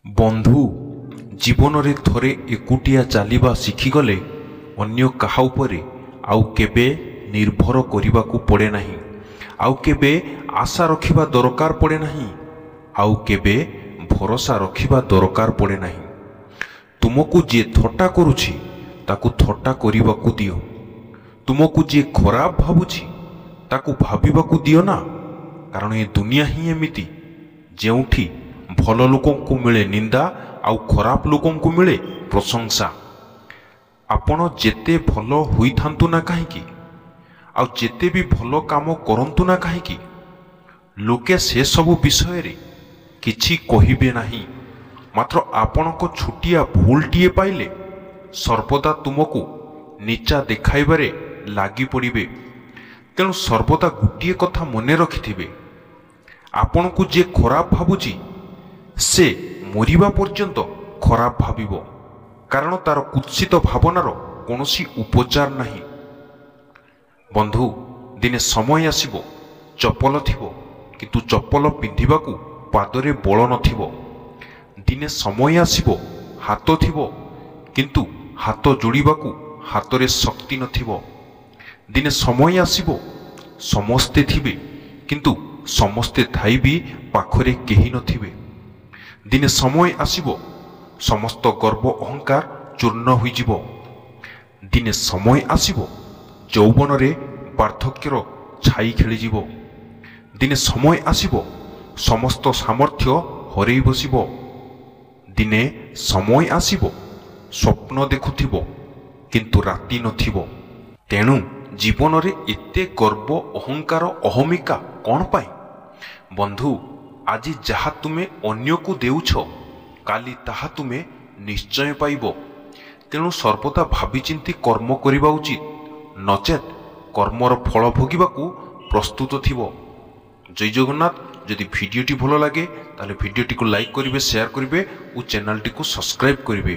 बंधु जीवन रे थरे एकुटिया चलिबा शिखिगले अन्य काहा उपरे आउ केबे निर्भर करिबा को पड़े नाही। आउ केबे आशा रखिबा दरकार पड़े नाही। आउ केबे भरोसा रखिबा दरकार पड़े नाही। तुमको जे थट्टा करुछि ताकू थट्टा करिबा को दियो। तुमको जे खराब भाबुछि ताकू भाबिबा को दियो ना। कारण ये दुनिया ही एमिति जेउठी भल लोकों को मिले निंदा आउ खराब लोकों को मिले प्रशंसा। आपण जेते भल होई थांतु ना काहेकि आउ जेते भी भल काम करंतु ना काहेकि लोके से सब विषय रे किछि कहिबे नाही। मात्र आपण को छुटिया भूलटिए पाइले सर्वदा तुमको नीचा देखाइबारे लागी पड़िबे। तेणु सर्वदा गोटे कथा मने रखिथिबे, आपण को जे खराब भाबुची से मरिबा पर्यंत खराब भाबिबो। कारण तार कुत्सित भावनार कोनोसी उपचार नाही। बंधु दिने समय आसीबो चपल थिबो किंतु चपल पिंधिबाकू पादरे बळ नथिबो। दिने समय आसीबो हाथ थिबो किंतु हाथ जोड़िबाकू हाथरे शक्ति नथिबो। दिने समय आसीबो समस्ते थिबे किंतु समस्ते थाई भी पाखरे केही नथिबे। दिने समय आसीबो समस्त गर्व अहंकार चूर्ण होइजिबो। दिने समय आसीबो यौवन रे वार्धक्यर छाई खेलिजिबो। दिने समय आसीबो समस्त सामर्थ्य हरेई बसिबो। दिने समय आसीबो स्वप्न देखुथिबो किंतु राति नथिबो। तेणु जीवन रे एते गर्व अहंकार अहमिका कौन पाई? बंधु आज जहा तुमे अन्य को देउछ काली ताहा तुमे निश्चय पाइबो। तेणु सर्वदा भावी चिंती कर्म करिबा उचित, नचेत कर्मर फल भोगिबाकू प्रस्तुत थिबो। जय जगन्नाथ। जदि भिडियोटी भल लगे ताले भिडियोटी को लाइक करिवे, शेयर करिवे और चैनलटी को सब्सक्राइब करिवे।